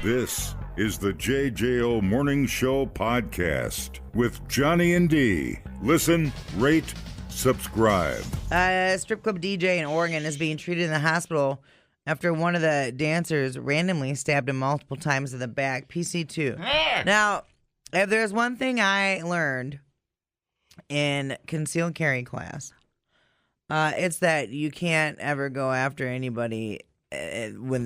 This is the JJO Morning Show podcast with Johnny and D. Listen, rate, subscribe. A strip club DJ in Oregon is being treated in the hospital after one of the dancers randomly stabbed him multiple times in the back. PC2. Now, if there's one thing I learned in concealed carry class, it's that you can't ever go after anybody when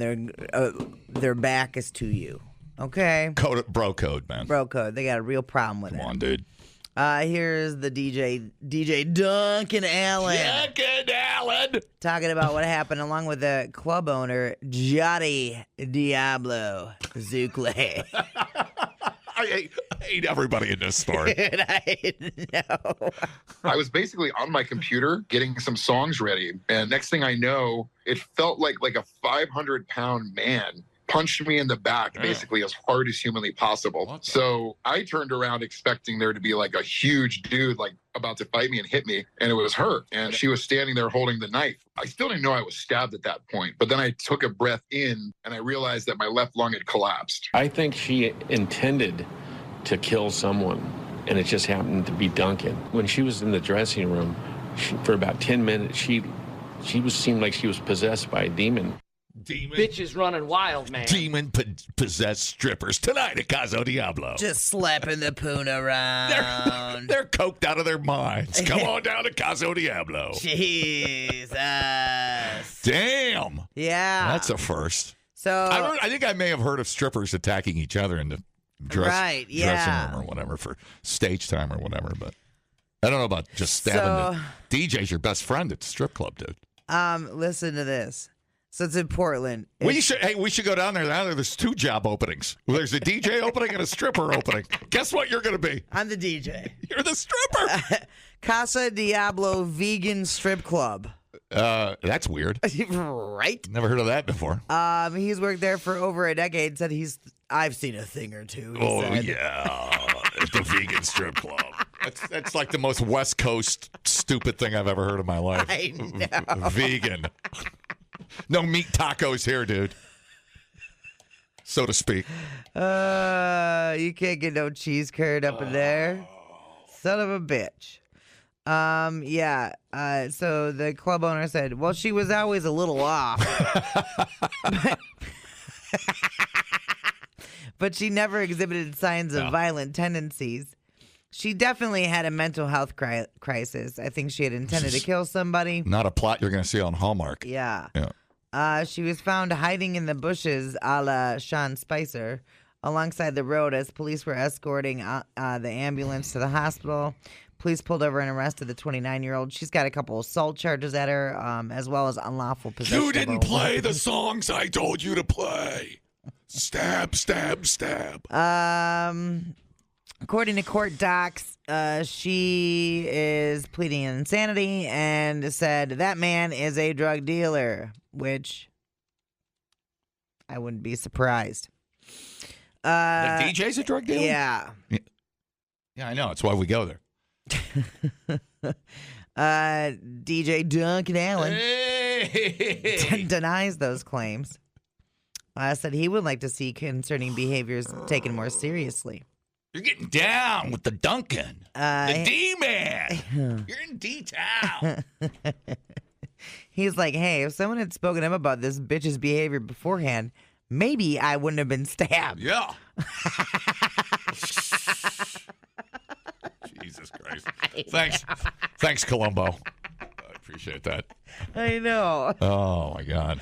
their back is to you. Okay? Bro code, man. Bro code. They got a real problem with it. Come on, dude. Here's the DJ Duncan Allen. Duncan Allen! Talking about what happened along with the club owner, Johnny Diablo Zucle. I hate everybody in this story. I know. I was basically on my computer getting some songs ready, and next thing I know, it felt like a 500-pound man punched me in the back basically as hard as humanly possible. So I turned around expecting there to be like a huge dude like about to fight me and hit me, and it was her. And she was standing there holding the knife. I still didn't know I was stabbed at that point, but then I took a breath in and I realized that my left lung had collapsed. I think she intended to kill someone, and it just happened to be Duncan. When she was in the dressing room, for about 10 minutes, she seemed like she was possessed by a demon. Bitches running wild, man. Demon-possessed strippers tonight at Caso Diablo. Just slapping the poon around. They're coked out of their minds. Come on down to Caso Diablo. Jesus. Damn. Yeah. That's a first. So I think I may have heard of strippers attacking each other in the dressing room or whatever for stage time or whatever, but I don't know about just stabbing the DJ's your best friend at the strip club, dude. Listen to this. So it's in Portland. We should go down there. There's 2 job openings. There's a DJ opening and a stripper opening. Guess what you're going to be? I'm the DJ. You're the stripper. Casa Diablo Vegan Strip Club. That's weird. Right? Never heard of that before. He's worked there for over a decade. Said I've seen a thing or two. Oh yeah, the vegan strip club. That's like the most West Coast stupid thing I've ever heard in my life. I know. Vegan. No meat tacos here, dude. So to speak. You can't get no cheese curd up in there. Son of a bitch. So the club owner said, well, she was always a little off. But she never exhibited signs of violent tendencies. She definitely had a mental health crisis. I think she had intended to kill somebody. Not a plot you're going to see on Hallmark. Yeah. She was found hiding in the bushes a la Sean Spicer alongside the road as police were escorting the ambulance to the hospital. Police pulled over and arrested the 29-year-old. She's got a couple assault charges at her, as well as unlawful possession. You didn't play the songs I told you to play. Stab, stab, stab. According to court docs, she is pleading insanity and said that man is a drug dealer, which I wouldn't be surprised. The DJ's a drug dealer? Yeah. Yeah, I know. That's why we go there. DJ Duncan Allen denies those claims. Said he would like to see concerning behaviors taken more seriously. You're getting down with the Duncan. The D-man. You're in D-town. He's like, hey, if someone had spoken to him about this bitch's behavior beforehand, maybe I wouldn't have been stabbed. Yeah. Jesus Christ. Thanks, Columbo. I appreciate that. I know. Oh, my God.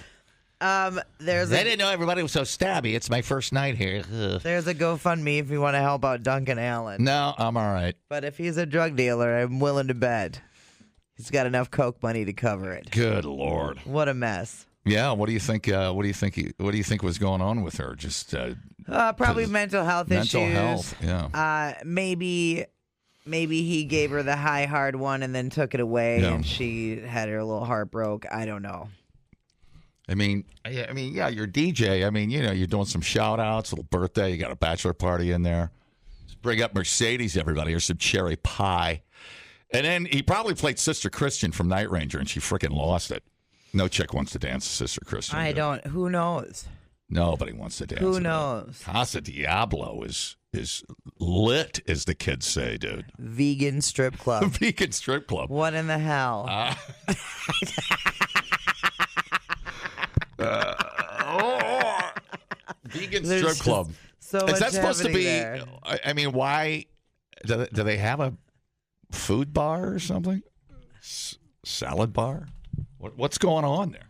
I didn't know everybody was so stabby. It's my first night here. Ugh. There's a GoFundMe if you want to help out Duncan Allen. No, I'm all right. But if he's a drug dealer, I'm willing to bet he's got enough coke money to cover it. Good Lord. What a mess. Yeah. What do you think? What do you think was going on with her? Just probably mental health issues. Mental health. Yeah. Maybe he gave her the high hard one and then took it away, and she had her little heart broke. I don't know. I mean, yeah, you're a DJ. I mean, you're doing some shout outs, little birthday. You got a bachelor party in there. Just bring up Mercedes, everybody. Here's some cherry pie. And then he probably played Sister Christian from Night Ranger, and she freaking lost it. No chick wants to dance Sister Christian. Who knows? Nobody wants to dance. Who in that. knows? Casa Diablo is lit, as the kids say, dude. Vegan strip club. Vegan strip club. What in the hell? Vegan There's strip club. So Is much that supposed to be? there. I mean, why do they have a food bar or something? Salad bar? What's going on there?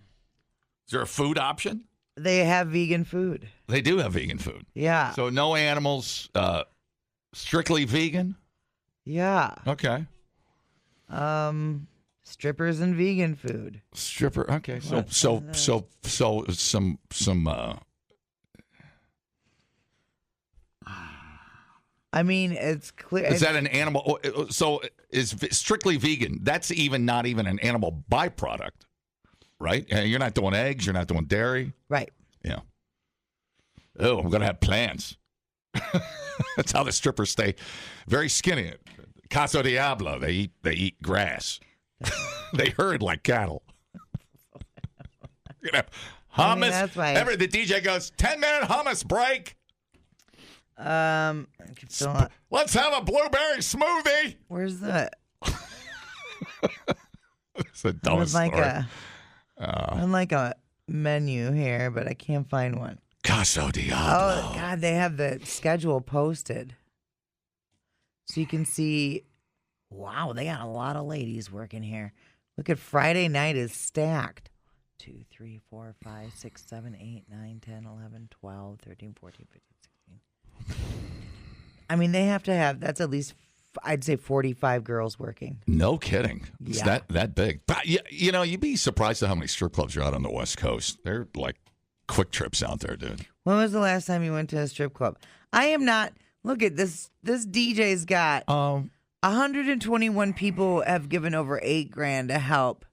Is there a food option? They have vegan food. They do have vegan food. Yeah. So no animals, strictly vegan? Yeah. Okay. Strippers and vegan food. Stripper. Okay. So some I mean, it's clear. is that an animal? So is strictly vegan? That's not even an animal byproduct, right? You're not doing eggs. You're not doing dairy. Right. Yeah. Oh, I'm gonna have plans. That's how the strippers stay very skinny. Casa Diablo. They eat grass. They herd like cattle. You're gonna have hummus. I mean, that's why. The DJ goes 10-minute hummus break. Let's have a blueberry smoothie. Where's the? It's the dumbest story. I'm like a menu here, but I can't find one. Casa Diablo. Oh God, they have the schedule posted, so you can see. Wow, they got a lot of ladies working here. Look at Friday night is stacked. 2, 3, 4, 5, 6, 7, 8, 9, 10, 11, 12, 13, 14, 15, 16. I mean, they have to have, that's at least, I'd say 45 girls working. No kidding. It's Yeah. that big. But, you'd be surprised at how many strip clubs are out on the West Coast. They're like quick trips out there, dude. When was the last time you went to a strip club? I am not, look at this DJ's got 121 people have given over $8,000 to help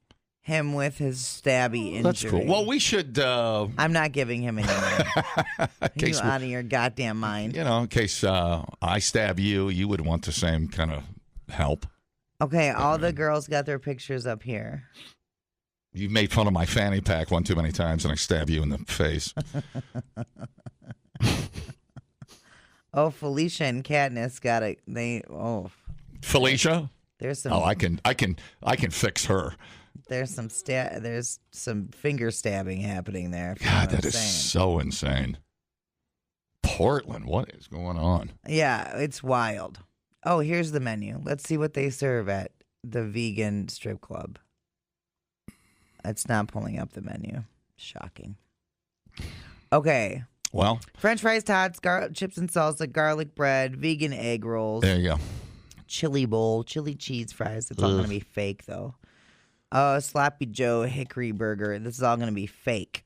him with his stabby injury. That's cool. Well, we should. I'm not giving him any money. You out of your goddamn mind. In case I stab you, you would want the same kind of help. Okay, all the girls got their pictures up here. You've made fun of my fanny pack one too many times, and I stab you in the face. Oh, Felicia and Katniss got it. Felicia? There's some. Oh, I can fix her. There's some finger stabbing happening there. God, that is so insane. Portland, what is going on? Yeah, it's wild. Oh, here's the menu. Let's see what they serve at the vegan strip club. It's not pulling up the menu. Shocking. Okay. Well, French fries, tots, chips and salsa, garlic bread, vegan egg rolls. there you go. Chili bowl, chili cheese fries. It's all going to be fake, though. Sloppy Joe hickory burger. This is all going to be fake.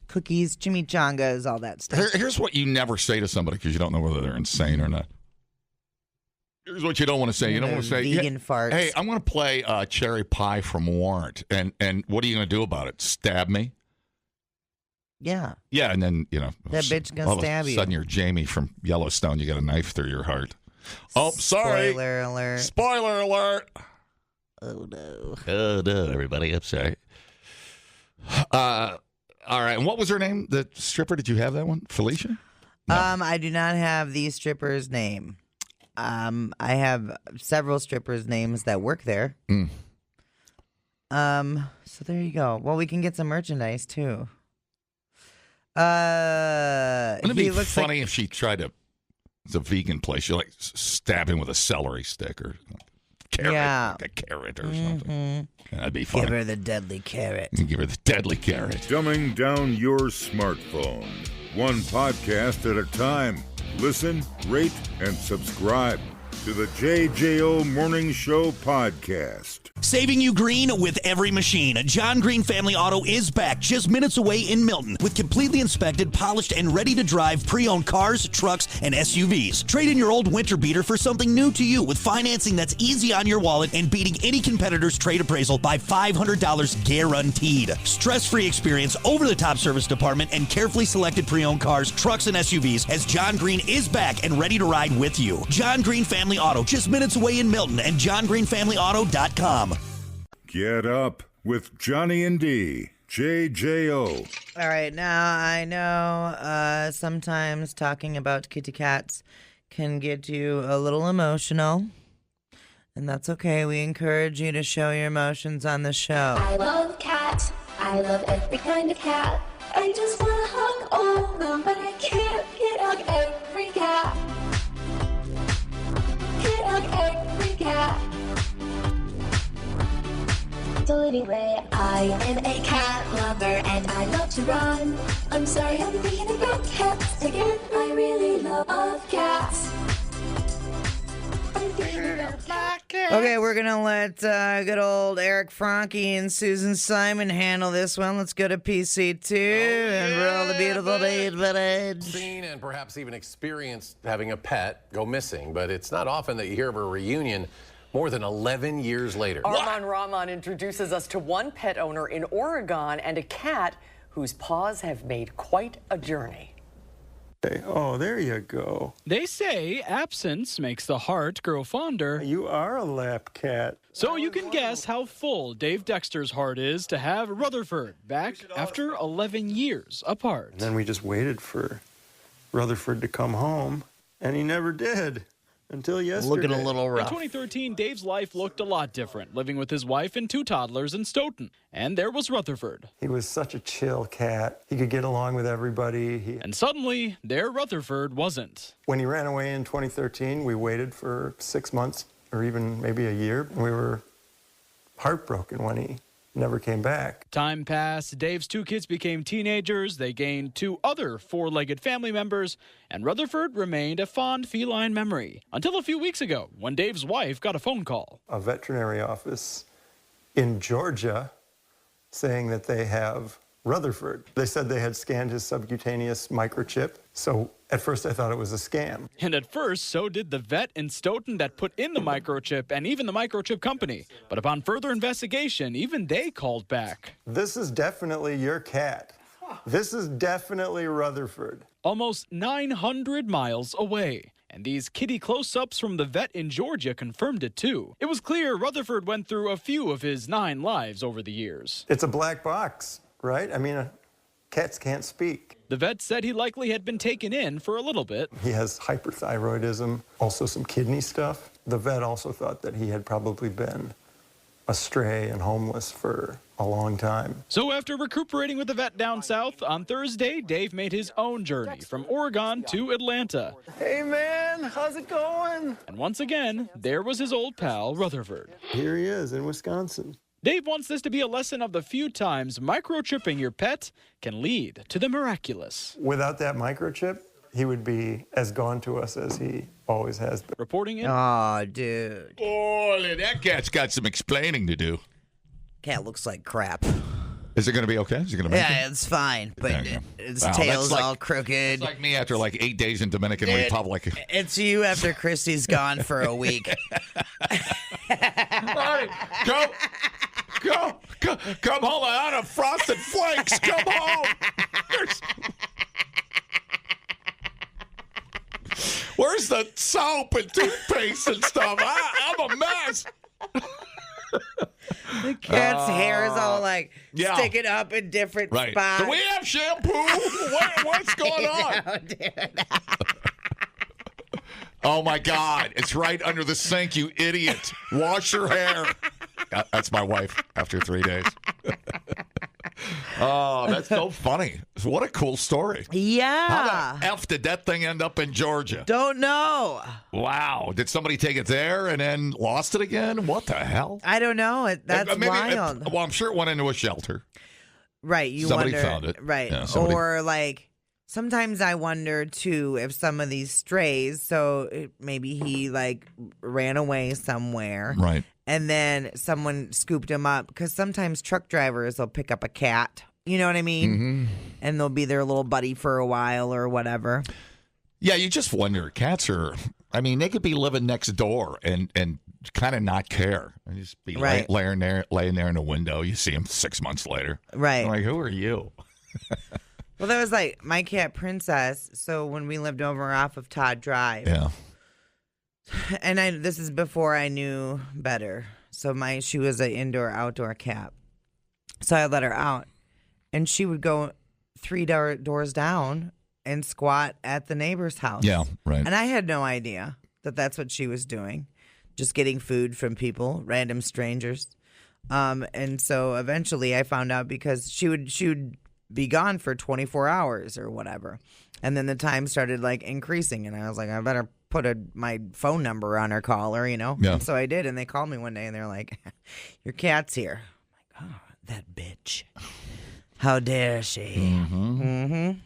Cookies, chimichangas, all that stuff. Here's what you never say to somebody because you don't know whether they're insane or not. Here's what you don't want to say. You don't want to say, vegan farts. Hey, I'm going to play Cherry Pie from Warrant. And what are you going to do about it? Stab me? Yeah. Yeah, and then, that bitch gonna all stab of a you. sudden you're Jamie from Yellowstone. You got a knife through your heart. Oh, sorry. Spoiler alert. Spoiler alert. Oh, no. Oh, no, everybody. I'm sorry. All right. And what was her name? The stripper? Did you have that one? Felicia? No. I do not have the stripper's name. I have several strippers' names that work there. So there you go. Well, we can get some merchandise, too. Wouldn't it be funny if she tried to? It's a vegan place. You like stab him with a celery stick or carrot, like a carrot or something. That'd be funny. Give her the deadly carrot. Give her the deadly carrot. Dumbing down your smartphone. One podcast at a time. Listen, rate, and subscribe to the JJO Morning Show podcast. Saving you green with every machine. John Green Family Auto is back just minutes away in Milton with completely inspected, polished, and ready to drive pre-owned cars, trucks, and SUVs. Trade in your old winter beater for something new to you with financing that's easy on your wallet and beating any competitor's trade appraisal by $500 guaranteed. Stress-free experience, over-the-top service department, and carefully selected pre-owned cars, trucks, and SUVs as John Green is back and ready to ride with you. John Green Family Auto, just minutes away in Milton, and johngreenfamilyauto.com. Get up with Johnny and D. JJO. All right, now I know sometimes talking about kitty cats can get you a little emotional, and that's okay. We encourage you to show your emotions on the show. I love cats. I love every kind of cat. I just want to hug all of them, but I can't hug every cat. Can't hug every cat. So anyway, I am a cat lover and I love to run. I'm sorry I'm thinking about cats again. I really love cats. I'm thinking about cats. Okay, we're going to let good old Eric Franke and Susan Simon handle this one. Let's go to PC2 and roll the beautiful bead footage. Seen and perhaps even experienced having a pet go missing, but it's not often that you hear of a reunion more than 11 years later. Arman Rahman introduces us to one pet owner in Oregon and a cat whose paws have made quite a journey. Oh, there you go. They say absence makes the heart grow fonder. You are a lap cat. So you can guess how full Dave Dexter's heart is to have Rutherford back after 11 years apart. And then we just waited for Rutherford to come home, and he never did. Until yesterday. Looking a little In rough. 2013, Dave's life looked a lot different, living with his wife and 2 toddlers in Stoughton. And there was Rutherford. He was such a chill cat. He could get along with everybody. And suddenly, there Rutherford wasn't. When he ran away in 2013, we waited for 6 months or even maybe a year. We were heartbroken when he never came back. Time passed, Dave's 2 kids became teenagers, they gained 2 other 4-legged family members, and Rutherford remained a fond feline memory. Until a few weeks ago, when Dave's wife got a phone call. A veterinary office in Georgia saying that they have Rutherford. They said they had scanned his subcutaneous microchip, so at first I thought it was a scam. And at first, so did the vet in Stoughton that put in the microchip and even the microchip company. But upon further investigation, even they called back. This is definitely your cat. This is definitely Rutherford. Almost 900 miles away. And these kitty close-ups from the vet in Georgia confirmed it too. It was clear Rutherford went through a few of his 9 lives over the years. It's a black box, right? I mean, cats can't speak. The vet said he likely had been taken in for a little bit. He has hyperthyroidism, also some kidney stuff. The vet also thought that he had probably been astray and homeless for a long time. So after recuperating with the vet down south, on Thursday, Dave made his own journey from Oregon to Atlanta. Hey, man, how's it going? And once again, there was his old pal, Rutherford. Here he is in Wisconsin. Dave wants this to be a lesson of the few times microchipping your pet can lead to the miraculous. Without that microchip, he would be as gone to us as he always has been. Reporting in. Oh, dude. Boy, that cat's got some explaining to do. Cat looks like crap. Is it going to be okay? Is it going to make it? Yeah, it's fine, but its Wow, tail's that's like- all crooked. It's like me after like 8 days in Dominican Dude, Republic. It's you after Christy's gone for a week. Come home out of Frosted Flakes. Come home. Where's the soap and toothpaste and stuff? I'm a mess. The cat's hair is all like Yeah. sticking up in different Right. spots. Do we have shampoo? What's going on? No, dude. Oh, my God. It's right under the sink, you idiot. Wash your hair. That's my wife after 3 days. Oh, that's so funny. What a cool story. Yeah. How the F did that thing end up in Georgia? Don't know. Wow. Did somebody take it there and then lost it again? What the hell? I don't know. That's Maybe wild. well, I'm sure it went into a shelter. Right. You Somebody wonder, found it. Right. Yeah, somebody- Or like sometimes I wonder too if some of these strays, maybe he like ran away somewhere. Right. And then someone scooped him up because sometimes truck drivers will pick up a cat. You know what I mean? Mm-hmm. And they'll be their little buddy for a while or whatever. Yeah, you just wonder. Cats are, I mean, they could be living next door and kind of not care. And just be Right. laying there in the window. You see them 6 months later. Right. I'm like, who are you? Well, that was like my cat Princess. So when we lived over off of Todd Drive, Yeah. and this is before I knew better. So she was an indoor outdoor cat. So I let her out, and she would go 3 doors down and squat at the neighbor's house. Yeah, right. And I had no idea that that's what she was doing, just getting food from people, random strangers. And so eventually I found out because she would be gone for 24 hours or whatever. And then the time started like increasing, and I was like, I better put my phone number on her collar, Yeah. And so I did, and they called me one day, and they're like, your cat's here. I'm like, oh, that bitch. How dare she? Mm-hmm.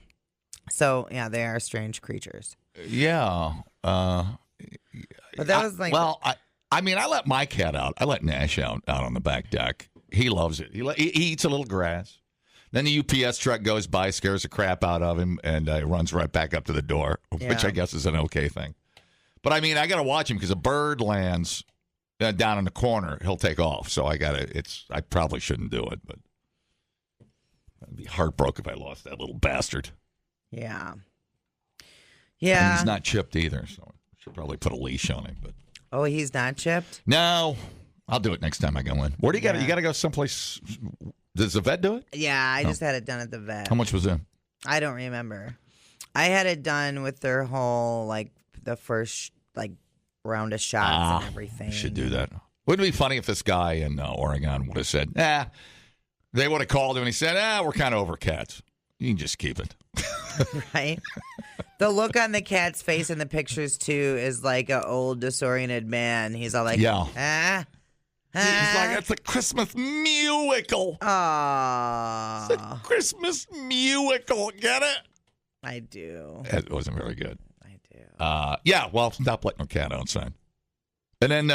So, yeah, they are strange creatures. Yeah. But that was like... I mean, I let my cat out. I let Nash out on the back deck. He loves it. He eats a little grass. Then the UPS truck goes by, scares the crap out of him, and runs right back up to the door, which I guess is an okay thing. But, I mean, I got to watch him because a bird lands down in the corner. He'll take off. So I probably shouldn't do it, but I'd be heartbroken if I lost that little bastard. Yeah. And he's not chipped either, so I should probably put a leash on him. But oh, he's not chipped? No. I'll do it next time I go in. Where do you got to? You got to go someplace. Does the vet do it? Yeah, I just had it done at the vet. How much was it? I don't remember. I had it done with their whole, like, the first, like, round of shots and everything. Should do that. Wouldn't it be funny if this guy in Oregon would have said, they would have called him and he said, we're kind of over cats. You can just keep it. Right? The look on the cat's face in the pictures, too, is like an old, disoriented man. He's all like, He's like, it's a Christmas miracle. Aww. It's a Christmas miracle. Get it? I do. It wasn't very good. I do. Yeah, well, stop letting a cat outside. And then,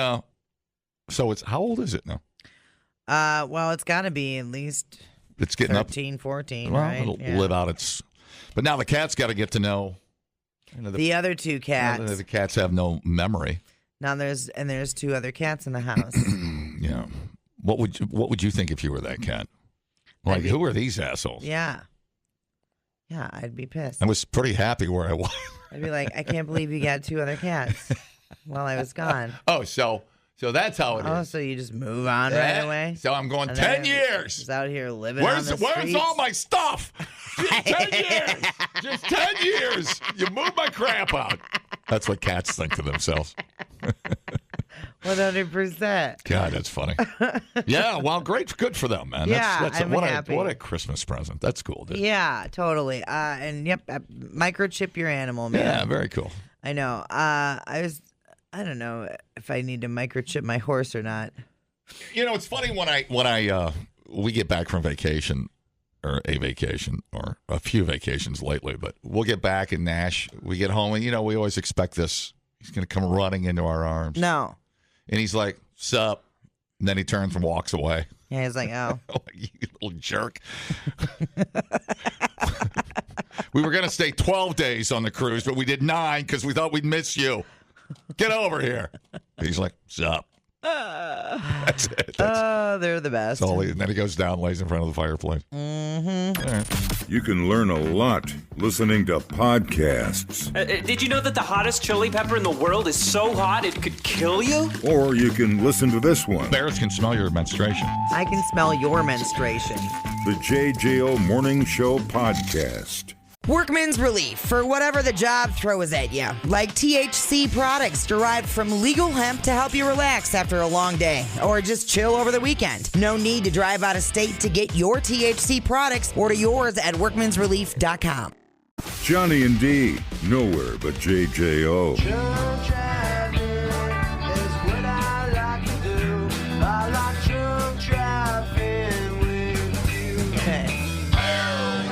so it's, how old is it now? Well, it's got to be at least it's getting 13, 14, well, right? It'll live out its, but now the cat's got to get to know. The other two cats. The cats have no memory. Now there's 2 other cats in the house. Yeah. What would you think if you were that cat? Like, who are these assholes? Yeah. Yeah, I'd be pissed. I was pretty happy where I was. I'd be like, I can't believe you got 2 other cats while I was gone. Oh, so that's how it is. Oh, so you just move on right away? So I'm going 10 years. Just out here living on the streets. Where's all my stuff? Just 10 years. Just 10 years. You moved my crap out. That's what cats think to themselves. 100%. God, that's funny. Yeah, well, great. Good for them, man. Yeah, I'm happy. What a Christmas present. That's cool, dude. Yeah, totally. And yep, microchip your animal, man. Yeah, very cool. I know. I don't know if I need to microchip my horse or not. You know, it's funny when we get back from vacation, or a vacation, or a few vacations lately, but we'll get back in Nash. We get home, and we always expect this. He's going to come running into our arms. No. And he's like, "Sup?" And then he turns and walks away. Yeah, he's like, "Oh, you little jerk." We were going to stay 12 days on the cruise, but we did 9 because we thought we'd miss you. Get over here. He's like, "Sup?" That's it. They're the best. And then he goes down, lays in front of the fireplace. Mm-hmm. Right. You can learn a lot listening to podcasts. Did you know that the hottest chili pepper in the world is so hot it could kill you? Or you can listen to this one. Bears can smell your menstruation. I can smell your menstruation. The JJO Morning Show Podcast. Workman's relief for whatever the job throws at you, like THC products derived from legal hemp to help you relax after a long day or just chill over the weekend. No need to drive out of state to get your THC products. Order yours at workmansrelief.com. Johnny and D, nowhere but JJO.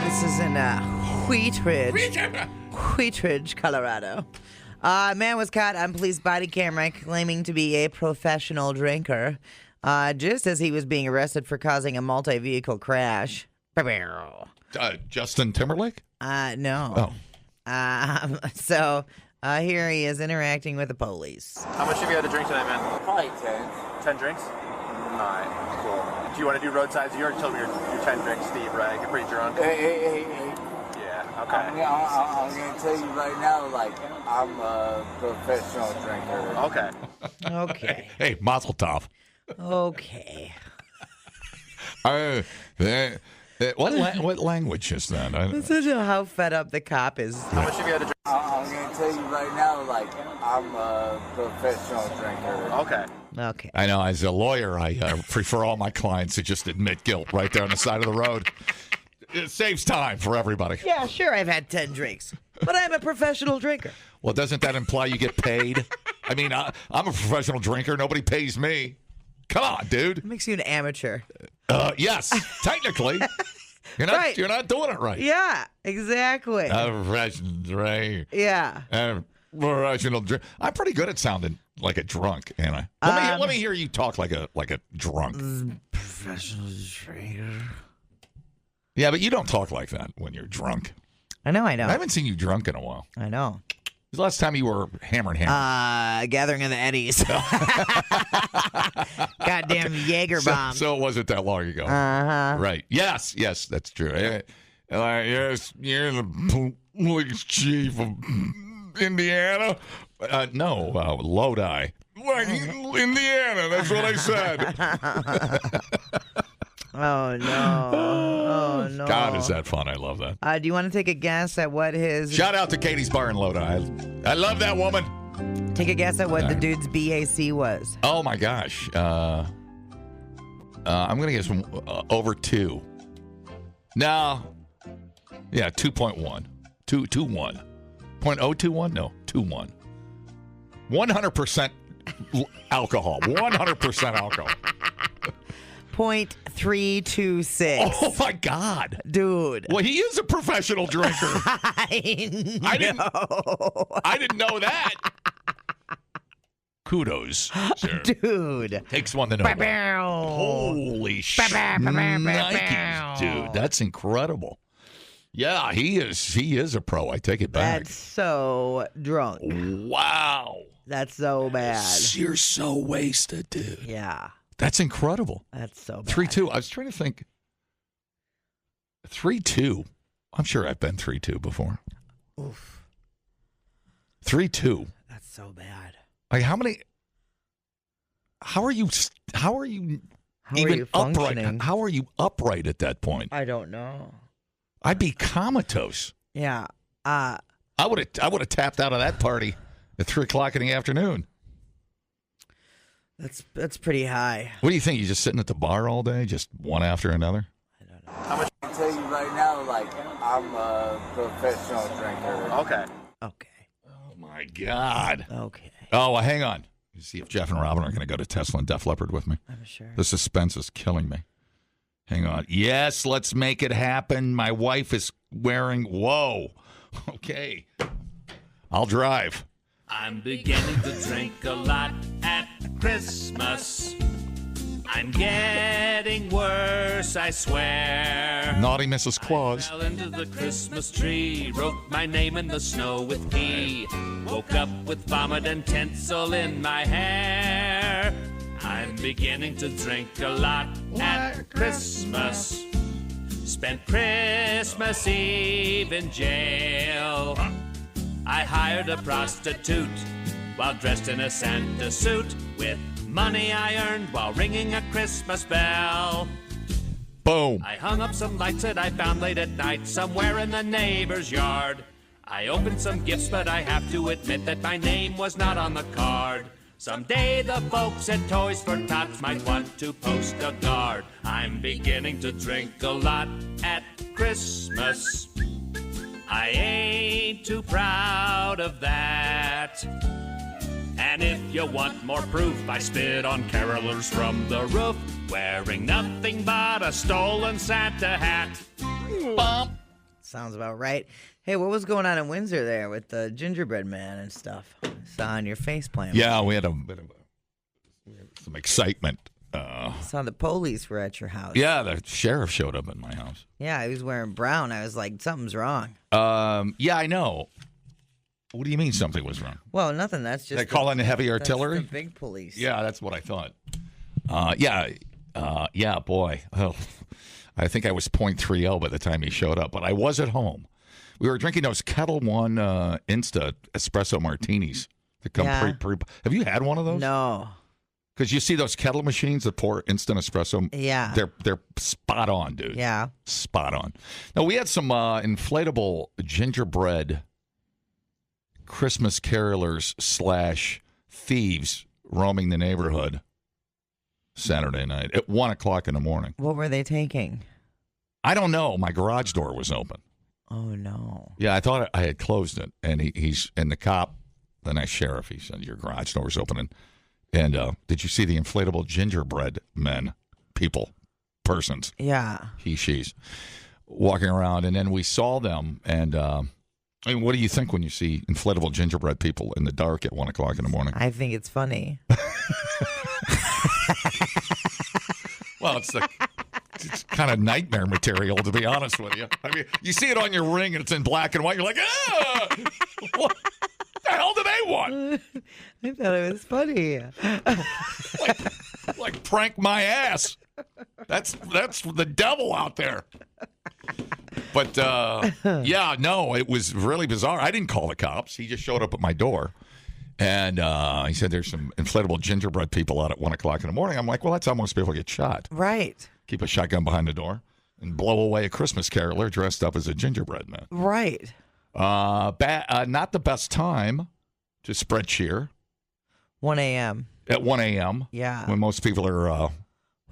This is in Wheatridge, Colorado. A man was caught on police body camera claiming to be a professional drinker, just as he was being arrested for causing a multi-vehicle crash. Justin Timberlake? No. Oh. So here he is interacting with the police. How much have you had to drink tonight, man? Probably 10. 10 drinks? All right, cool. Do you want to do roadside? You already told me you're 10 drinks, Steve, right? You're pretty drunk. Hey. Yeah, okay. I'm going to tell you right now, like, I'm a professional drinker. Okay. Hey, Mazel Tov. Okay. What language is that? Listen to how fed up the cop is. How much have you had to drink? I'm going to tell you right now, like, I'm a professional drinker. Okay. Okay. I know. As a lawyer, I prefer all my clients to just admit guilt right there on the side of the road. It saves time for everybody. Yeah, sure, I've had 10 drinks, but I'm a professional drinker. Well, doesn't that imply you get paid? I mean, I'm a professional drinker. Nobody pays me. Come on, dude. It makes you an amateur. Yes, technically. You're not doing it right. Yeah, exactly. Professional drink. Yeah. Professional drink. I'm pretty good at sounding like a drunk, ain't I? Let me hear you talk like a drunk. Professional drinker. Yeah, but you don't talk like that when you're drunk. I know. I haven't seen you drunk in a while. I know. When's the last time you were hammered? Gathering of the Eddies. Goddamn Jaeger bomb. So it wasn't that long ago. Uh-huh. Right. Yes, that's true. Yes, you're the police chief of Indiana. No, Lodi. Like, Indiana, that's what I said. Oh, no. Oh, no. God, is that fun. I love that. Do you want to take a guess at what his... Shout out to Katie's Bar in Lodi. I love that woman. Take a guess at what the dude's BAC was. Oh, my gosh. I'm going to guess over 2. No. Yeah, 2.1. 2.1. 0.021? No, 2.1. 100% alcohol. 100% alcohol. 0.326. Oh, my God. Dude. Well, he is a professional drinker. I know. I didn't know that. Kudos, sir. Dude. Takes one to know. Holy shit. Dude, that's incredible. Yeah, he is a pro. I take it back. That's so drunk. Wow. That's so bad. You're so wasted, dude. Yeah. That's incredible. That's so bad. 3-2. I was trying to think. 3-2. I'm sure I've been 3-2 before. Oof. 3-2. That's so bad. Like how are you even upright? How are you upright at that point? I don't know. I'd be comatose. Yeah. I would have tapped out of that party at 3:00 in the afternoon. That's pretty high. What do you think? You just sitting at the bar all day, just one after another? I can tell you right now, like, I'm a professional drinker. Okay. Oh, my God. Okay. Oh, well, hang on. You see if Jeff and Robin are going to go to Tesla and Def Leppard with me. I'm sure. The suspense is killing me. Hang on. Yes, let's make it happen. My wife is wearing... Whoa. Okay. I'll drive. I'm beginning to drink a lot at Christmas. I'm getting worse, I swear. Naughty Mrs. Claus. I fell into the Christmas tree, wrote my name in the snow with pee. Woke up with vomit and tinsel in my hair. I'm beginning to drink a lot at Christmas. Spent Christmas Eve in jail. I hired a prostitute while dressed in a Santa suit with money I earned while ringing a Christmas bell. Boom. I hung up some lights that I found late at night somewhere in the neighbor's yard. I opened some gifts, but I have to admit that my name was not on the card. Someday the folks at Toys for Tots might want to post a guard. I'm beginning to drink a lot at Christmas. I ain't too proud of that. And if you want more proof, I spit on carolers from the roof, wearing nothing but a stolen Santa hat. Bump. Sounds about right. Hey, what was going on in Windsor there with the gingerbread man and stuff? I saw on your face plant. Yeah, we had some excitement. Saw the police were at your house. Yeah, the sheriff showed up at my house. Yeah, he was wearing brown. I was like, something's wrong. Yeah, I know. What do you mean something was wrong? Well, nothing. That's just they call in the heavy artillery. That's the big police. Yeah, that's what I thought. Yeah, boy. Oh, I think I was 0.30 by the time he showed up, but I was at home. We were drinking those Kettle One Insta espresso martinis that come pre. Have you had one of those? No. Because you see those kettle machines that pour instant espresso. Yeah. They're spot on, dude. Yeah. Spot on. Now, we had some inflatable gingerbread Christmas carolers / thieves roaming the neighborhood Saturday night at 1 o'clock in the morning. What were they taking? I don't know. My garage door was open. Oh, no. Yeah, I thought I had closed it. And the cop, the nice sheriff, he said, your garage door was open. And did you see the inflatable gingerbread persons? Yeah. She's walking around. And then we saw them. And I mean, what do you think when you see inflatable gingerbread people in the dark at 1 o'clock in the morning? I think it's funny. Well, it's kind of nightmare material, to be honest with you. I mean, you see it on your ring and it's in black and white. You're like, what the hell do they want? I thought it was funny. like prank my ass. That's the devil out there. But yeah, no, it was really bizarre. I didn't call the cops. He just showed up at my door. And he said there's some inflatable gingerbread people out at 1 o'clock in the morning. I'm like, well, that's how most people get shot. Right. Keep a shotgun behind the door and blow away a Christmas caroler dressed up as a gingerbread man. Right. Not the best time to spread cheer. 1 a.m. At 1 a.m. Yeah. When most people are... what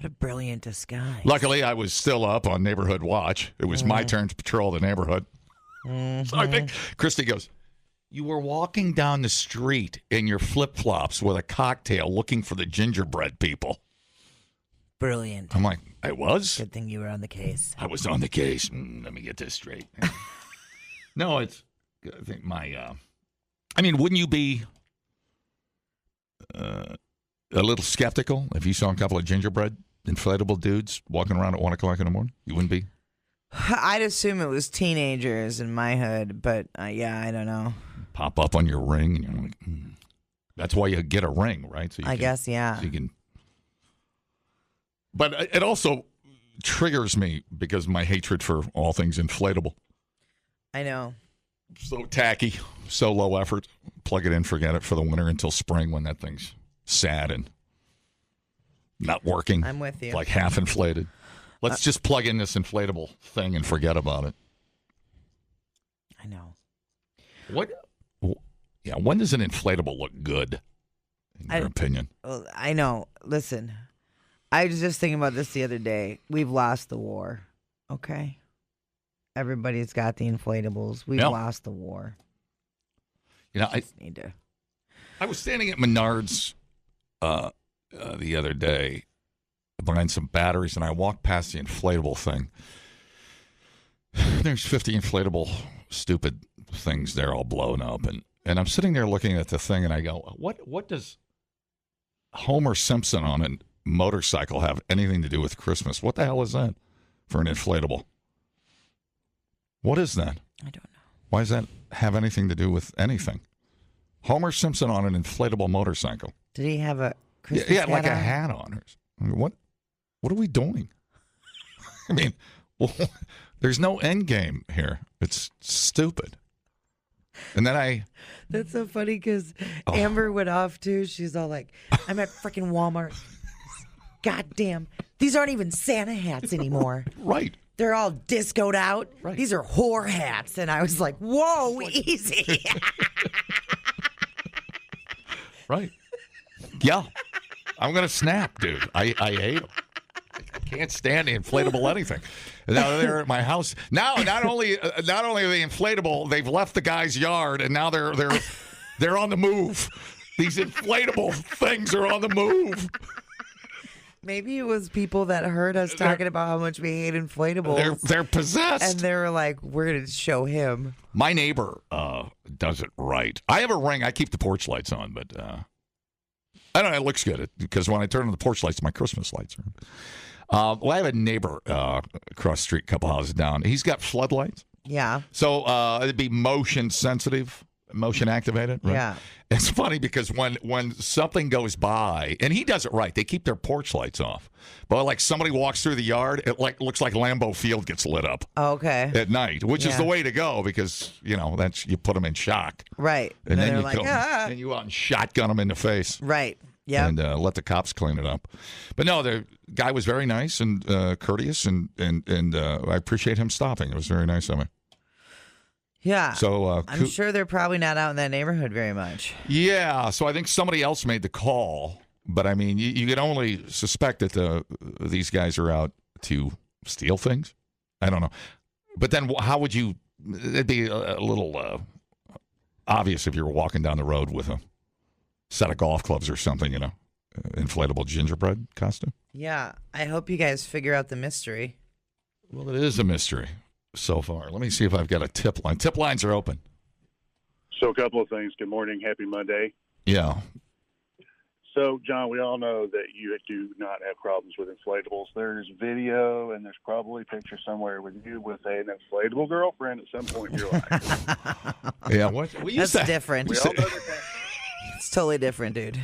a brilliant disguise. Luckily, I was still up on neighborhood watch. It was my turn to patrol the neighborhood. Mm-hmm. So I think Christy goes, you were walking down the street in your flip-flops with a cocktail looking for the gingerbread people. Brilliant. I'm like, I was? Good thing you were on the case. I was on the case. Let me get this straight. No, I think I mean, wouldn't you be a little skeptical if you saw a couple of gingerbread inflatable dudes walking around at 1 o'clock in the morning? You wouldn't be? I'd assume it was teenagers in my hood, but yeah, I don't know. Pop up on your ring, and you're like, that's why you get a ring, right? So I guess, yeah. So you can. But it also triggers me because of my hatred for all things inflatable. I know. So tacky, so low effort. Plug it in, forget it for the winter until spring when that thing's sad and not working. I'm with you. Like half inflated. Let's just plug in this inflatable thing and forget about it. I know. What? Yeah, when does an inflatable look good, in your opinion? Well, I know. Listen, I was just thinking about this the other day. We've lost the war, okay? Everybody's got the inflatables. We've lost the war. You know, I was standing at Menards the other day behind some batteries, and I walked past the inflatable thing. There's 50 inflatable stupid things there all blown up, and I'm sitting there looking at the thing, and I go, what does Homer Simpson on a motorcycle have anything to do with Christmas? What the hell is that for an inflatable? What is that? I don't know. Why does that have anything to do with anything? Homer Simpson on an inflatable motorcycle. Did he have a Christmas hat? hat Like on? a hat on. I mean, what are we doing? I mean, well, there's no end game here. It's stupid. And then That's so funny because Amber went off too. She's all like, I'm at freaking Walmart. God damn. These aren't even Santa hats anymore. Right. They're all discoed out. Right. These are whore hats. And I was like, whoa, easy. Right. Yeah. I'm going to snap, dude. I hate them. I can't stand the inflatable anything. Now they're at my house. Now, not only are they inflatable, they've left the guy's yard, and now they're on the move. These inflatable things are on the move. Maybe it was people that heard us talking about how much we hate inflatables. They're possessed. And they were like, we're going to show him. My neighbor does it right. I have a ring. I keep the porch lights on, but I don't know. It looks good because when I turn on the porch lights, my Christmas lights are. Well, I have a neighbor across the street, a couple houses down. He's got floodlights. Yeah. So it'd be motion sensitive, motion activated. Right? Yeah. It's funny because when something goes by, and he does it right, they keep their porch lights off. But like somebody walks through the yard, it looks like Lambeau Field gets lit up. Okay. At night, which is the way to go because you put them in shock. Right. And then they're you like, and you out and shotgun them in the face. Right. and let the cops clean it up. But no, the guy was very nice and courteous, and I appreciate him stopping. It was very nice of him. Yeah. So I'm sure they're probably not out in that neighborhood very much. Yeah. So I think somebody else made the call. But, I mean, you can only suspect that these guys are out to steal things. I don't know. But then how would you – it'd be a little obvious if you were walking down the road with a set of golf clubs or something, inflatable gingerbread costume. Yeah. I hope you guys figure out the mystery. Well, it is a mystery so far. Let me see if I've got a tip line. Tip lines are open. So a couple of things. Good morning. Happy Monday. Yeah. So, John, we all know that you do not have problems with inflatables. There's video and there's probably a picture somewhere with you with an inflatable girlfriend at some point in your life. Yeah, what? That's different. We all know that. It's totally different, dude.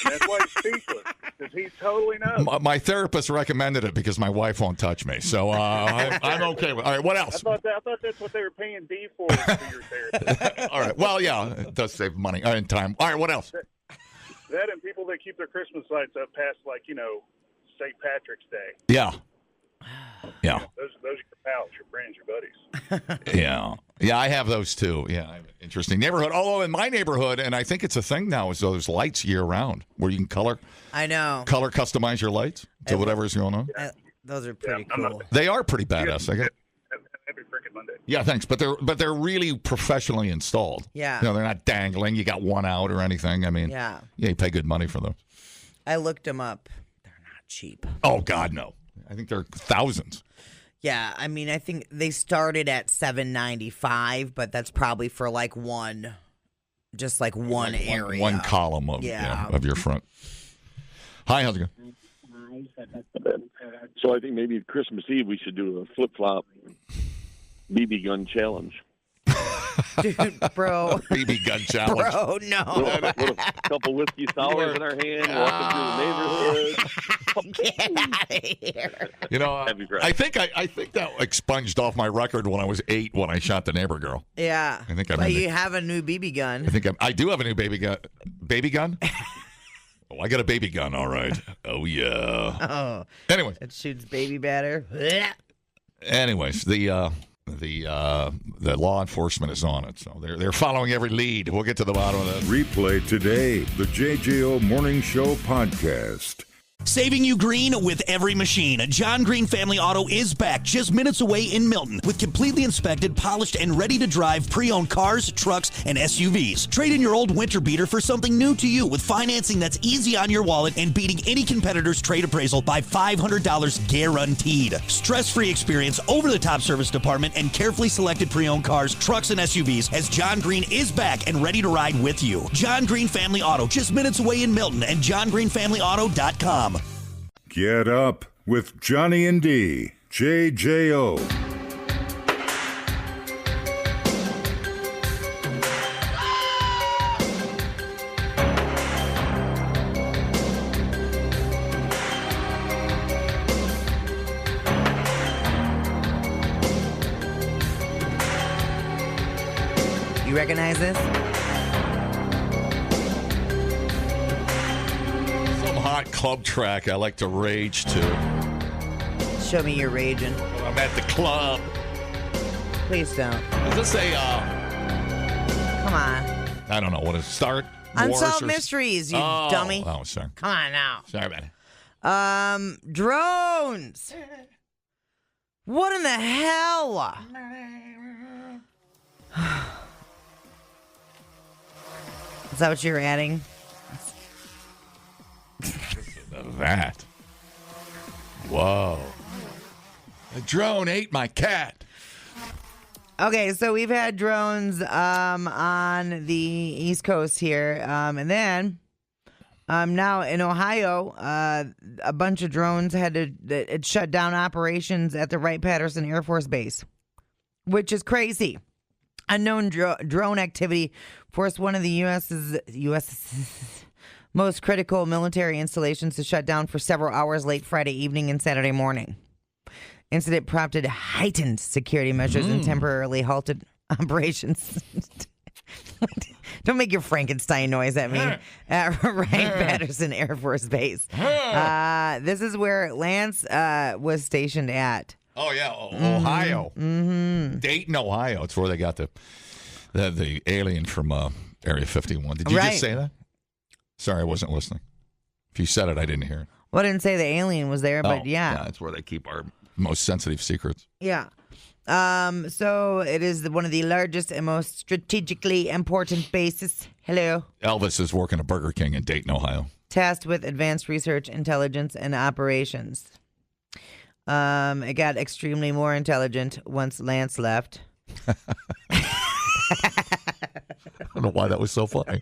That's why he's speechless, because he totally knows. My therapist recommended it because my wife won't touch me. So I'm okay with it. All right, what else? I thought that's what they were paying D for your therapist. All right. Well, yeah, it does save money and time. All right, what else? That and people that keep their Christmas lights up past, St. Patrick's Day. Yeah. Yeah. Those are your pals, your friends, your buddies. Yeah, I have those too. Yeah, I have an interesting neighborhood. Although in my neighborhood, and I think it's a thing now, is those lights year round where you can color customize your lights to whatever's going on. Those are pretty cool. They are pretty badass. Happy freaking Monday. Yeah, thanks. But they're really professionally installed. Yeah. They're not dangling. You got one out or anything. I mean, yeah, you pay good money for them. I looked them up. They're not cheap. Oh God, no. I think they're thousands. Yeah, I mean, I think they started at $7.95, but that's probably for one area, one column of your front. Hi, how's it going? So I think maybe Christmas Eve we should do a flip-flop BB gun challenge. Dude, bro. BB gun challenge. Bro, no. With a couple whiskey sours in our hand, walking through the neighborhood. Get out of here. That'd be great. I think that expunged off my record when I was 8 when I shot the neighbor girl. Yeah. I think you have a new BB gun. I do have a new baby gun. Baby gun? Oh, I got a baby gun, all right. Oh, yeah. Oh. Anyway. It shoots baby batter. Anyways, the law enforcement is on it, so they're following every lead. We'll get to the bottom of that. Replay today the JJO Morning Show podcast. Saving you green with every machine. John Green Family Auto is back just minutes away in Milton with completely inspected, polished, and ready-to-drive pre-owned cars, trucks, and SUVs. Trade in your old winter beater for something new to you with financing that's easy on your wallet and beating any competitor's trade appraisal by $500 guaranteed. Stress-free experience, over-the-top service department, and carefully selected pre-owned cars, trucks, and SUVs as John Green is back and ready to ride with you. John Green Family Auto, just minutes away in Milton, and johngreenfamilyauto.com. Get up with Johnny and D. JJO. You recognize this? Hot club track I like to rage to. Show me you're raging. When I'm at the club. Please don't. Is this a come on. I don't know what is start. Unsolved mysteries, you dummy. Oh, sorry. Come on now. Sorry about it. Drones. What in the hell? Is that what you're adding? That. Whoa. A drone ate my cat. Okay, so we've had drones on the East Coast here. And then now in Ohio, a bunch of drones it shut down operations at the Wright-Patterson Air Force Base, which is crazy. Unknown drone activity forced one of the U.S.'s most critical military installations to shut down for several hours late Friday evening and Saturday morning. Incident prompted heightened security measures and temporarily halted operations. Don't make your Frankenstein noise at me. At Wright-Patterson Air Force Base. This is where Lance was stationed at. Oh, yeah, Ohio. Mm-hmm. Dayton, Ohio. It's where they got the alien from Area 51. Did you just say that? Sorry, I wasn't listening. If you said it, I didn't hear it. Well, I didn't say the alien was there, but yeah. Yeah, that's where they keep our most sensitive secrets. Yeah. So it is one of the largest and most strategically important bases. Hello. Elvis is working at Burger King in Dayton, Ohio. Tasked with advanced research, intelligence, and operations. It got extremely more intelligent once Lance left. I don't know why that was so funny.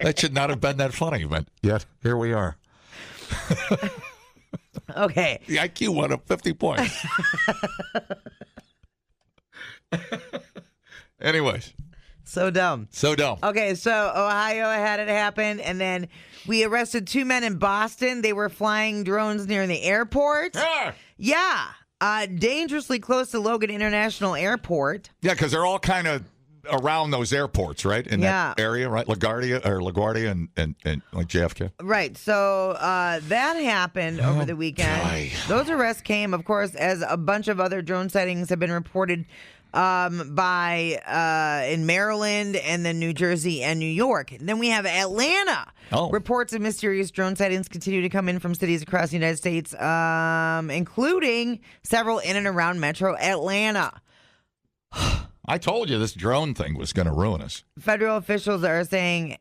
That should not have been that funny, but yet here we are. Okay. The IQ went up 50 points. Anyways. So dumb. Okay, so Ohio had it happen, and then we arrested 2 men in Boston. They were flying drones near the airport. Yeah. Dangerously close to Logan International Airport. Yeah, because they're all kind of around those airports, right? In that area, right? LaGuardia and like JFK. Right. So that happened over the weekend. Those arrests came, of course, as a bunch of other drone sightings have been reported in Maryland and then New Jersey and New York. And then we have Atlanta. Reports of mysterious drone sightings continue to come in from cities across the United States, including several in and around metro Atlanta. I told you this drone thing was going to ruin us. Federal officials are saying,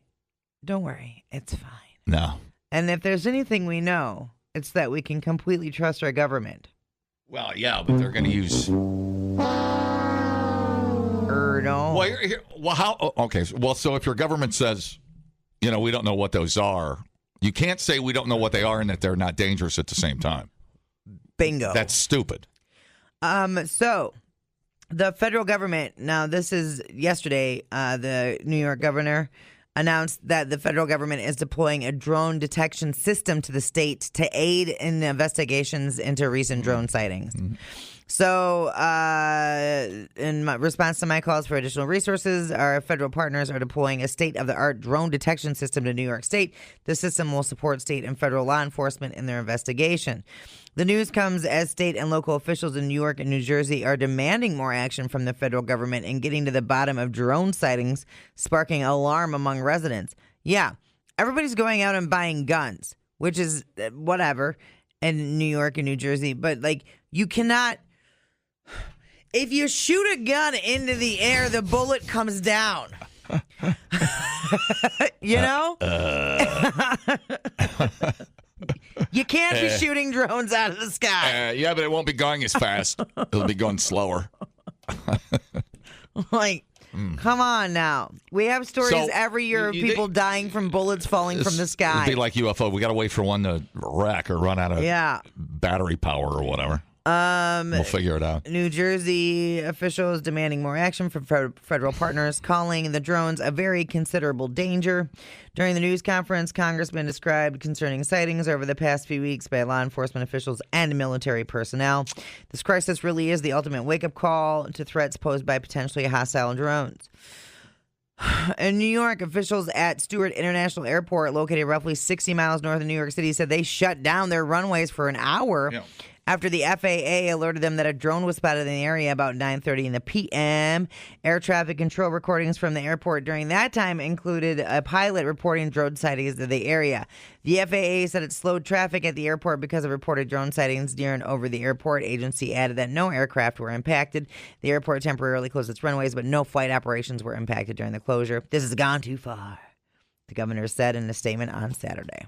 don't worry, it's fine. No. And if there's anything we know, it's that we can completely trust our government. Well, yeah, but they're going to use... No. Well, how? Okay. Well, so if your government says, we don't know what those are, you can't say we don't know what they are and that they're not dangerous at the same time. Bingo. That's stupid. So the federal government, now this is yesterday, the New York governor announced that the federal government is deploying a drone detection system to the state to aid in investigations into recent drone sightings. Mm-hmm. So, in response to my calls for additional resources, our federal partners are deploying a state-of-the-art drone detection system to New York State. The system will support state and federal law enforcement in their investigation. The news comes as state and local officials in New York and New Jersey are demanding more action from the federal government in getting to the bottom of drone sightings, sparking alarm among residents. Yeah, everybody's going out and buying guns, which is whatever, in New York and New Jersey. But, you cannot... If you shoot a gun into the air, the bullet comes down. You know? You can't be shooting drones out of the sky. Yeah, but it won't be going as fast. It'll be going slower. Come on now. We have stories every year of people dying from bullets falling from the sky. It'd be like UFO. We got to wait for one to wreck or run out of battery power or whatever. We'll figure it out. New Jersey officials demanding more action from federal partners, calling the drones a very considerable danger. During the news conference, Congressman described concerning sightings over the past few weeks by law enforcement officials and military personnel. This crisis really is the ultimate wake-up call to threats posed by potentially hostile drones. In New York, officials at Stewart International Airport, located roughly 60 miles north of New York City, said they shut down their runways for an hour after the FAA alerted them that a drone was spotted in the area about 9:30 in the p.m. Air traffic control recordings from the airport during that time included a pilot reporting drone sightings in the area. The FAA said it slowed traffic at the airport because of reported drone sightings near and over the airport. Agency added that no aircraft were impacted. The airport temporarily closed its runways, but no flight operations were impacted during the closure. This has gone too far, the governor said in a statement on Saturday.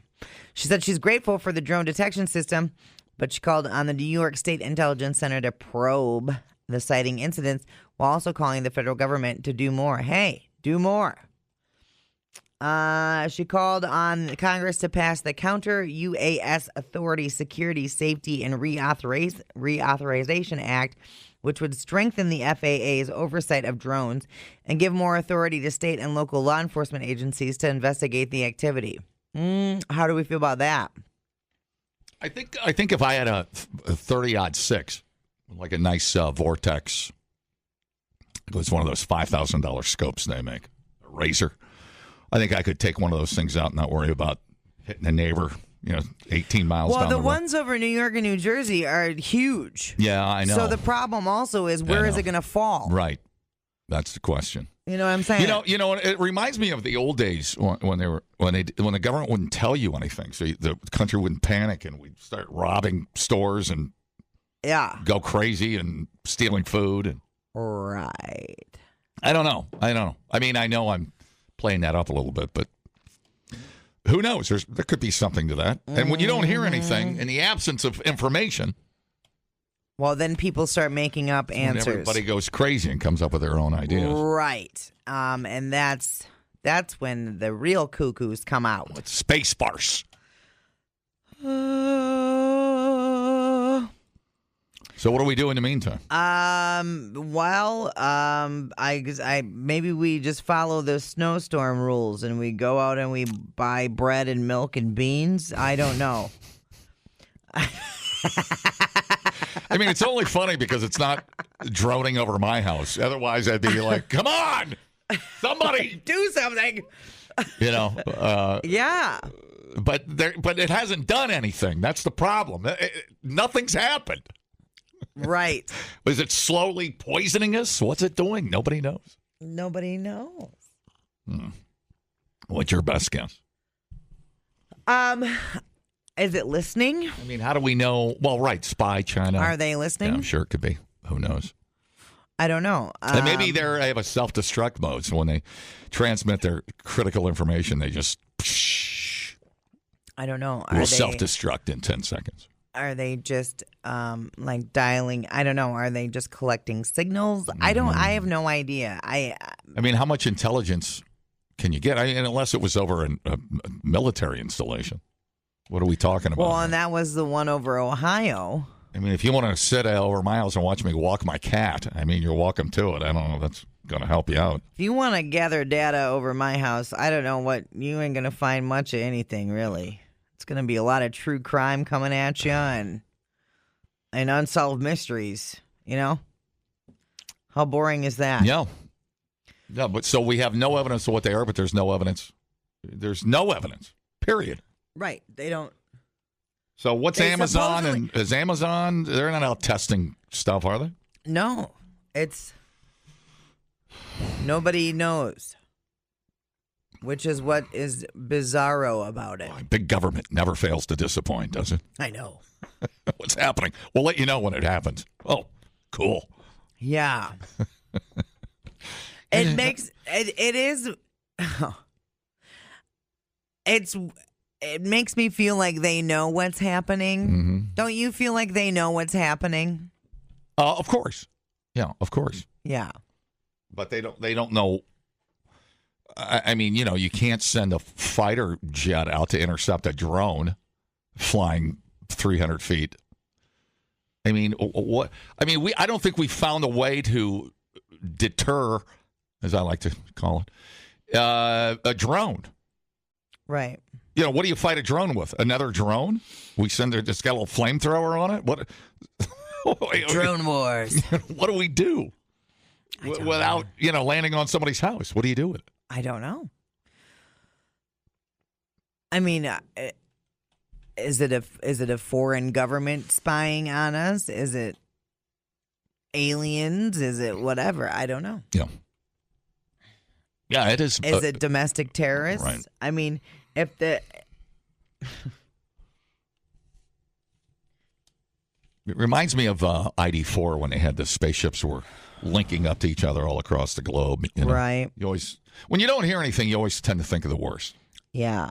She said she's grateful for the drone detection system, but she called on the New York State Intelligence Center to probe the sighting incidents while also calling the federal government to do more. Hey, do more. She called on Congress to pass the Counter UAS Authority Security, Safety, and Reauthorization Act, which would strengthen the FAA's oversight of drones and give more authority to state and local law enforcement agencies to investigate the activity. How do we feel about that? I think if I had a 30-06, like a nice Vortex It was one of those $5,000 scopes they make. A razor. I think I could take one of those things out and not worry about hitting a neighbor, 18 miles down the road. Well, the ones over New York and New Jersey are huge. Yeah, I know. So the problem also is where is it going to fall? Right. That's the question. You know what I'm saying? It reminds me of the old days when the government wouldn't tell you anything, so the country wouldn't panic and we'd start robbing stores and go crazy and stealing food and right. I don't know. I mean, I know I'm playing that up a little bit, but who knows? There could be something to that. And when you don't hear anything in the absence of information, well, then people start making up answers. When everybody goes crazy and comes up with their own ideas. Right. And that's when the real cuckoos come out. With space farce. So what do we do in the meantime? I maybe we just follow the snowstorm rules and we go out and we buy bread and milk and beans. I don't know. I mean, it's only funny because it's not droning over my house. Otherwise, I'd be like, come on, somebody. Do something. Yeah. But it hasn't done anything. That's the problem. Nothing's happened. Right. Is it slowly poisoning us? What's it doing? Nobody knows. Nobody knows. What's your best guess? Is it listening? I mean, how do we know? Well, right, spy China. Are they listening? Yeah, I'm sure it could be. Who knows? I don't know. And maybe they have a self-destruct mode, so when they transmit their critical information, they just I don't know. will self-destruct in 10 seconds. Are they just like dialing? I don't know. Are they just collecting signals? I have no idea. I mean, how much intelligence can you get? Unless it was over a military installation. What are we talking about? Well, and that was the one over Ohio. I mean, if you want to sit over my house and watch me walk my cat, I mean, you're welcome to it. I don't know if that's going to help you out. If you want to gather data over my house, I don't know what, you ain't going to find much of anything, really. It's going to be a lot of true crime coming at you and unsolved mysteries, How boring is that? Yeah. Yeah, but so we have no evidence of what they are, but there's no evidence. There's no evidence, period. Right. They don't. So what's Amazon? And is Amazon, they're not out testing stuff, are they? No. It's nobody knows, which is what is bizarro about it. Big government never fails to disappoint, does it? I know. What's happening? We'll let you know when it happens. Oh, cool. Yeah. It makes it is. It makes me feel like they know what's happening. Mm-hmm. Don't you feel like they know what's happening? Of course. Yeah, of course. Yeah. But they don't know. I mean, you can't send a fighter jet out to intercept a drone flying 300 feet. I mean, what? I mean, I don't think we found a way to deter, as I like to call it, a drone. Right. What do you fight a drone with? Another drone? We send it, just got a little flamethrower on it? What? Drone wars. What do we do without, landing on somebody's house? What do you do with it? I don't know. I mean, is it a foreign government spying on us? Is it aliens? Is it whatever? I don't know. Yeah. Yeah, it is. Is it domestic terrorists? Right. I mean, if the... It reminds me of ID4 when they had the spaceships were linking up to each other all across the globe. Right. You always, when you don't hear anything, you always tend to think of the worst. Yeah.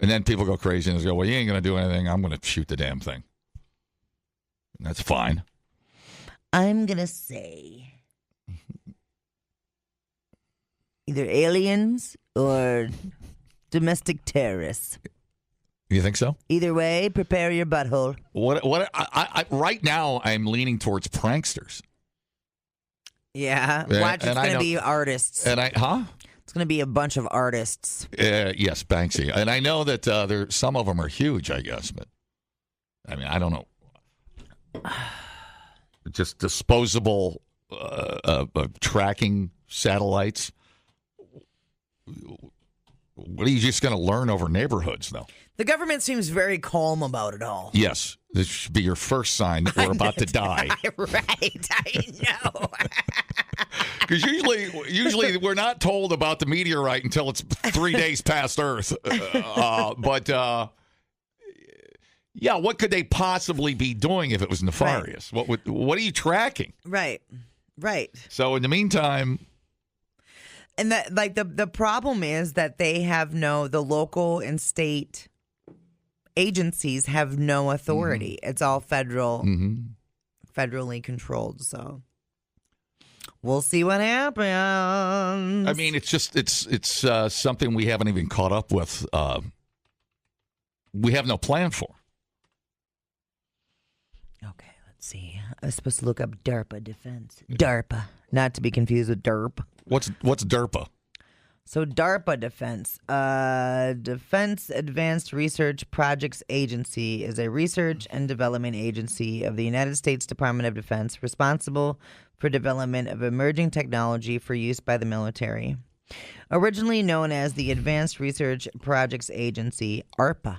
And then people go crazy and they go, well, you ain't going to do anything. I'm going to shoot the damn thing. And that's fine. I'm going to say either aliens or domestic terrorists. You think so? Either way, prepare your butthole. I right now, I'm leaning towards pranksters. Yeah. Watch, it's going to be artists. And It's going to be a bunch of artists. Yes, Banksy. And I know that some of them are huge, I guess. But, I mean, I don't know. Just disposable tracking satellites. What are you just going to learn over neighborhoods, though? The government seems very calm about it all. Yes, this should be your first sign that we're about to die. Right, I know. Because usually we're not told about the meteorite until it's 3 days past Earth. Yeah, what could they possibly be doing if it was nefarious? Right. What are you tracking? Right. So in the meantime, and that the problem is that they have the local and state agencies have no authority. Mm-hmm. It's all federally controlled. So we'll see what happens. I mean, it's something we haven't even caught up with. We have no plan for. Okay, let's see. I was supposed to look up DARPA defense. DARPA, not to be confused with DERP. What's DARPA? So DARPA Defense, Defense Advanced Research Projects Agency, is a research and development agency of the United States Department of Defense responsible for development of emerging technology for use by the military. Originally known as the Advanced Research Projects Agency, ARPA.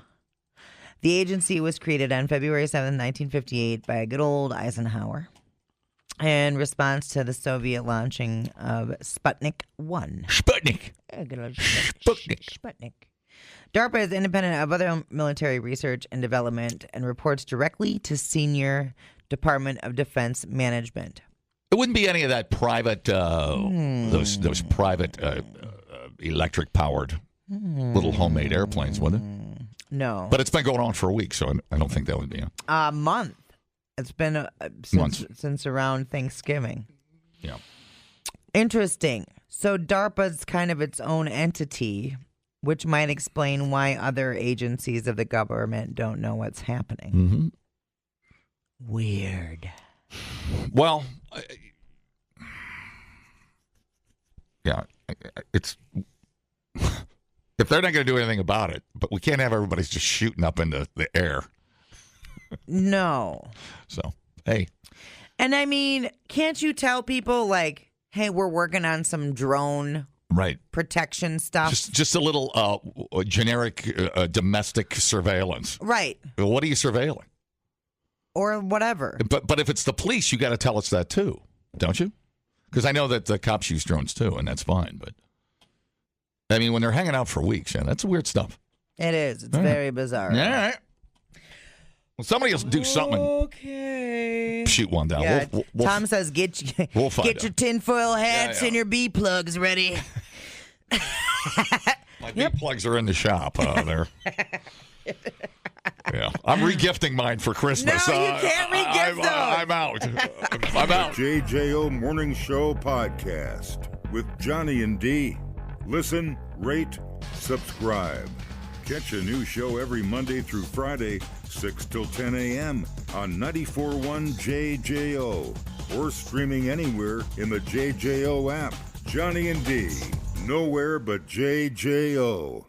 The agency was created on February 7, 1958 by good old Eisenhower in response to the Soviet launching of Sputnik 1. Sputnik. DARPA is independent of other military research and development and reports directly to Senior Department of Defense Management. It wouldn't be any of that private, those private electric-powered little homemade airplanes, would it? No. But it's been going on for a week, so I don't think that would be a month. It's been since around Thanksgiving. Yeah. Interesting. So DARPA's kind of its own entity, which might explain why other agencies of the government don't know what's happening. Mm-hmm. Weird. Well, yeah, it's if they're not going to do anything about it, but we can't have everybody's just shooting up into the air. No. So, hey. And I mean, can't you tell people like, hey, we're working on some drone protection stuff? Just a little generic domestic surveillance. Right. What are you surveilling? Or whatever. But if it's the police, you got to tell us that too, don't you? Because I know that the cops use drones too, and that's fine. But I mean, when they're hanging out for weeks, that's weird stuff. It is. It's very bizarre. All right. Well, somebody else do something. Okay. Shoot one down. Yeah, we'll Tom says get your tinfoil hats and your bee plugs ready. My bee plugs are in the shop there. Yeah, I'm regifting mine for Christmas. No, you can't regift those. I'm out. I'm out. JJO Morning Show Podcast with Johnny and D. Listen, rate, subscribe. Catch a new show every Monday through Friday, 6 till 10 a.m. on 94.1 JJO or streaming anywhere in the JJO app. Johnny and D, nowhere but JJO.